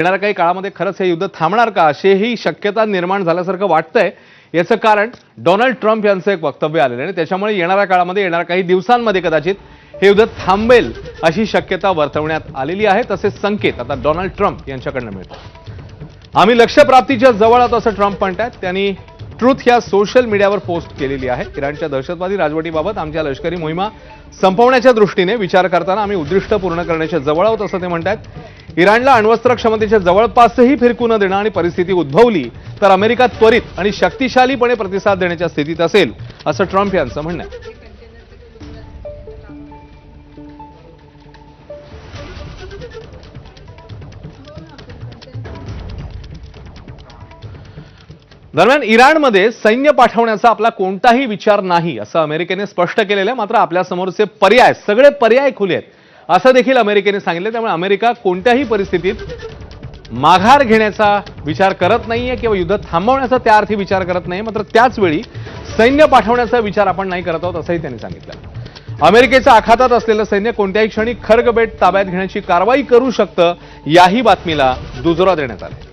येणाऱ्या काही काळामध्ये खरंच हे युद्ध थांबणार का अशीही शक्यता निर्माण झाल्यासारखं वाटतंय। याचं कारण डोनाल्ड ट्रम्प यांचं एक वक्तव्य आलेलं आहे। त्याच्यामुळे येणाऱ्या काळामध्ये येणाऱ्या काही दिवसांमध्ये कदाचित हे युद्ध थांबेल अशी शक्यता वर्तवण्यात आलेली आहे। तसेच संकेत आता डोनाल्ड ट्रम्प यांच्याकडून मिळतात। आम्ही लक्ष्यप्राप्तीच्या जवळ आहोत असं ट्रम्प म्हणतात। त्यांनी ट्रुथ या सोशल मीडियावर पोस्ट केलेली आहे। इराणच्या दहशतवादी राजवटीबाबत आमच्या लष्करी मोहिमा संपवण्याच्या दृष्टीने विचार करताना आम्ही उद्दिष्ट पूर्ण करण्याच्या जवळ आहोत असं ते म्हणतात। इराणला अण्वस्त्र क्षमतेच्या जवळपासही फिरकू न देणं आणि परिस्थिती उद्भवली तर अमेरिका त्वरित आणि शक्तिशालीपणे प्रतिसाद देण्याच्या स्थितीत असेल असं ट्रम्प यांचं म्हणणं आहे। दरम्यान इराणमध्ये सैन्य पाठवण्याचा आपला कोणताही विचार नाही असं अमेरिकेने स्पष्ट केलेलं आहे। मात्र आपल्या समोरचे पर्याय सगळे पर्याय खुले आहेत असं देखील अमेरिकेने सांगितलं। त्यामुळे अमेरिका कोणत्याही परिस्थितीत माघार घेण्याचा विचार करत नाहीये किंवा युद्ध थांबवण्याचा त्या अर्थी विचार करत नाही। मात्र त्याच वेळी सैन्य पाठवण्याचा विचार आपण नाही करत आहोत असंही त्यांनी सांगितलं। अमेरिकेच्या आखातात असलेलं सैन्य कोणत्याही क्षणी खर्ग बेट ताब्यात घेण्याची कारवाई करू शकतं याही बातमीला दुजोरा देण्यात आला।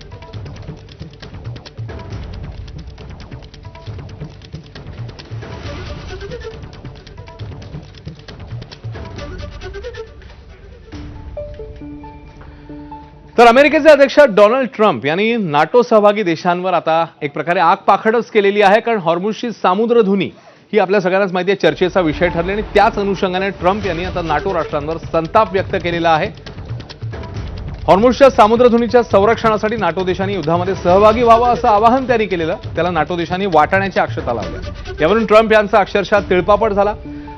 तर अमेरिकेचे अध्यक्ष डोनाल्ड ट्रम्प यांनी नाटो सहभागी देशांवर आता एक प्रकारे आग पाखडच केलेली आहे। कारण हॉर्मुझची सामुद्रधुनी ही आपल्या सगळ्यांनाच माहिती आहे, चर्चेचा विषय ठरले आणि त्याच अनुषंगाने ट्रम्प यांनी आता नाटो राष्ट्रांवर संताप व्यक्त केलेला आहे। हॉर्मुझच्या सामुद्रधुनीच्या संरक्षणासाठी नाटो देशांनी युद्धामध्ये सहभागी व्हावं असं आवाहन त्यांनी केलेलं। त्याला नाटो देशांनी वाटाण्याच्या अक्षता लावल्या। यावरून ट्रम्प यांचा अक्षरशः तिळपापड झाला।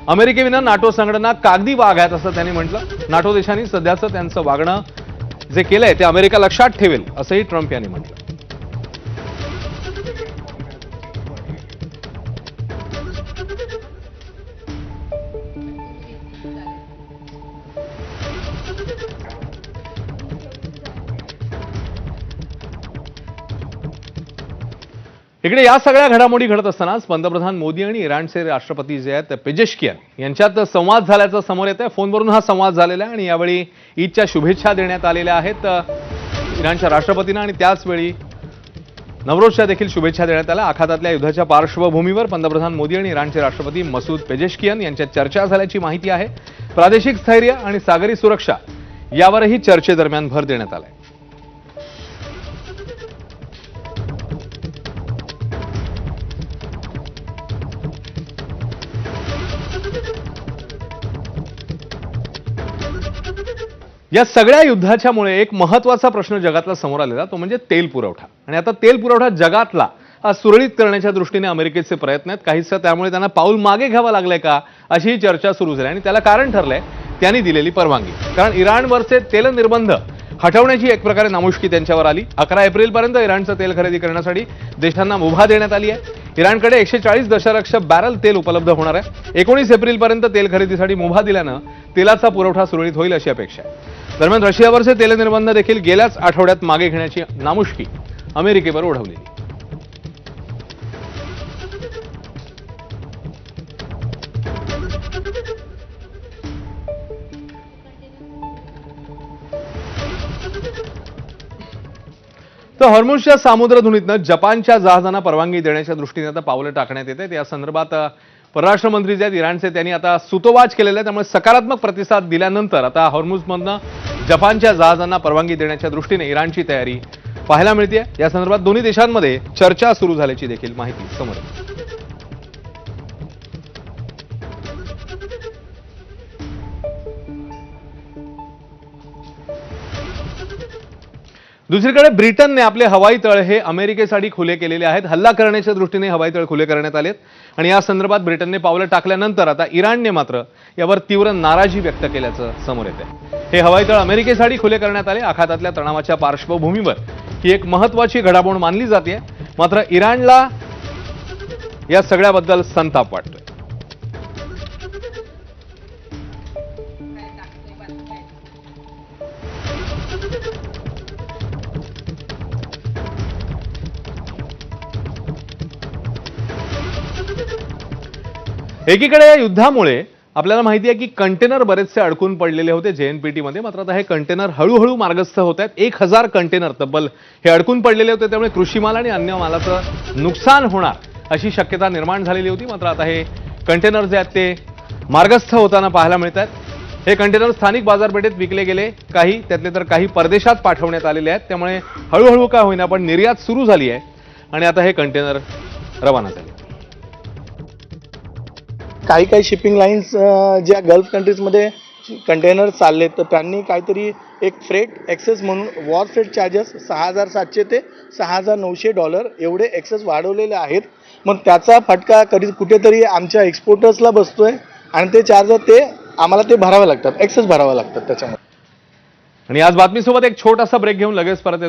अमेरिकेविना नाटो संघटना कागदी वाघ आहेत असं त्यांनी म्हटलं। नाटो देशांनी सध्याचं त्यांचं वागणं जे केलंय ते अमेरिका लक्षात ठेवेल असंही ट्रम्प यांनी म्हटलं। इकडे या सगळ्या घडामोडी घडत असतानाच पंतप्रधान मोदी आणि इराणचे राष्ट्रपती जे आहेत पेजेश्कियान यांच्यात संवाद झाल्याचं समोर येतंय। फोनवरून हा संवाद झालेला आहे आणि यावेळी ईदच्या शुभेच्छा देण्यात आलेल्या आहेत इराणच्या राष्ट्रपतींना आणि त्याच वेळी नवरोजच्या देखील शुभेच्छा देण्यात आल्या। आखातातल्या युद्धाच्या पार्श्वभूमीवर पंतप्रधान मोदी आणि इराणचे राष्ट्रपती मसूद पेजेश्कियान यांच्यात चर्चा झाल्याची माहिती आहे। प्रादेशिक स्थैर्य आणि सागरी सुरक्षा यावरही चर्चेदरम्यान भर देण्यात आलाय। या सगळ्या युद्धाच्यामुळे एक महत्त्वाचा प्रश्न जगातला समोर आलेला तो म्हणजे तेल पुरवठा। आणि आता तेल पुरवठा जगातला सुरळीत करण्याच्या दृष्टीने अमेरिकेचे प्रयत्न आहेत। काहीसं त्यामुळे त्यांना पाऊल मागे घ्यावं लागलंय का अशी चर्चा सुरू झाली आणि त्याला कारण ठरलंय त्यांनी दिलेली परवानगी। कारण इराणवरचे तेल निर्बंध हटवण्याची एक प्रकारे नामुष्की त्यांच्यावर आली। 11 एप्रिलपर्यंत इराणचं तेल खरेदी करण्यासाठी देशांना मुभा देण्यात आली आहे। इराणकडे 140 दशलक्ष बॅरल तेल उपलब्ध होणार आहे। 19 एप्रिलपर्यंत तेल खरेदीसाठी मुभा दिल्यानं तेलाचा पुरवठा सुरळीत होईल अशी अपेक्षा आहे। दरम्यान रशियावरचे तेल निर्बंध देखील गेल्याच आठवड्यात मागे घेण्याची नामुष्की अमेरिकेवर ओढवली। तर हॉर्मुझच्या सामुद्रधुनीतनं जपानच्या जहाजांना परवानगी देण्याच्या दृष्टीने आता पावलं टाकण्यात येत आहेत। या संदर्भात परराष्ट्र मंत्री जे आहेत इराणचे त्यांनी आता सूतोवाच केलेला आहे। त्यामुळे सकारात्मक प्रतिसाद दिल्यानंतर आता हॉर्मुझमधनं जपानच्या जहाजांना परवानगी देण्याच्या दृष्टीने इराणची तयारी पाहायला मिळते। या संदर्भात दोन्ही देशांमध्ये चर्चा सुरू झाल्याची देखील माहिती समोर येते। दुसरीकडे ब्रिटनने आपले हवाई तळ हे अमेरिकेसाठी खुले केलेले आहेत। हल्ला करण्याच्या दृष्टीने हवाई तळ खुले करण्यात आलेत आणि या संदर्भात ब्रिटनने पावलं टाकल्यानंतर आता इराणने मात्र यावर तीव्र नाराजी व्यक्त केल्याचं समोर येतंय। हे हवाई तळ अमेरिकेसाठी खुले करण्यात आले। आखातातल्या तणावाच्या पार्श्वभूमीवर ही एक महत्त्वाची घडामोड मानली जाते। मात्र इराणला या सगळ्याबद्दल संताप वाटतोय। एकीकडे या युद्धामुळे आपल्याला माहिती आहे की कंटेनर बरेचसे अडकून पडलेले होते JNPT मध्ये. मात्र आता हे कंटेनर हळूहळू मार्गस्थ होत आहेत. 1000 कंटेनर तब्बल हे अडकून पडलेले होते, त्यामुळे कृषी माल आणि अन्य मालाचं नुकसान होणार अशी शक्यता निर्माण झालेली होती. मात्र आता हे कंटेनर जे आहेत ते मार्गस्थ होताना पाहायला मिळत आहेत. हे कंटेनर स्थानिक बाजारपेठेत विकले गेले, काही त्यातले तर काही परदेशात पाठवण्यात आलेले आहेत. त्यामुळे हळूहळू का होईना पण निर्यात सुरू झाली आहे आणि आता हे कंटेनर रवाना झाले. काही शिपिंग लाईन्स ज्या गल्फ कंट्रीजमध्ये कंटेनर चालले, तर त्यांनी काहीतरी एक फ्रेट एक्सेस म्हणून वॉर फ्रेट चार्जेस $6,700 ते $6,900 एवढे एक्सेस वाढवलेले आहेत. मग त्याचा फटका कधी कुठेतरी आमच्या एक्सपोर्टर्सला बसतोय आणि ते चार्ज आम्हाला ते भरावे लागतात, एक्सेस भरावे लागतात त्याच्यामध्ये. आणि आज बातमीसोबत एक छोटासा ब्रेक घेऊन लगेच परत येतो.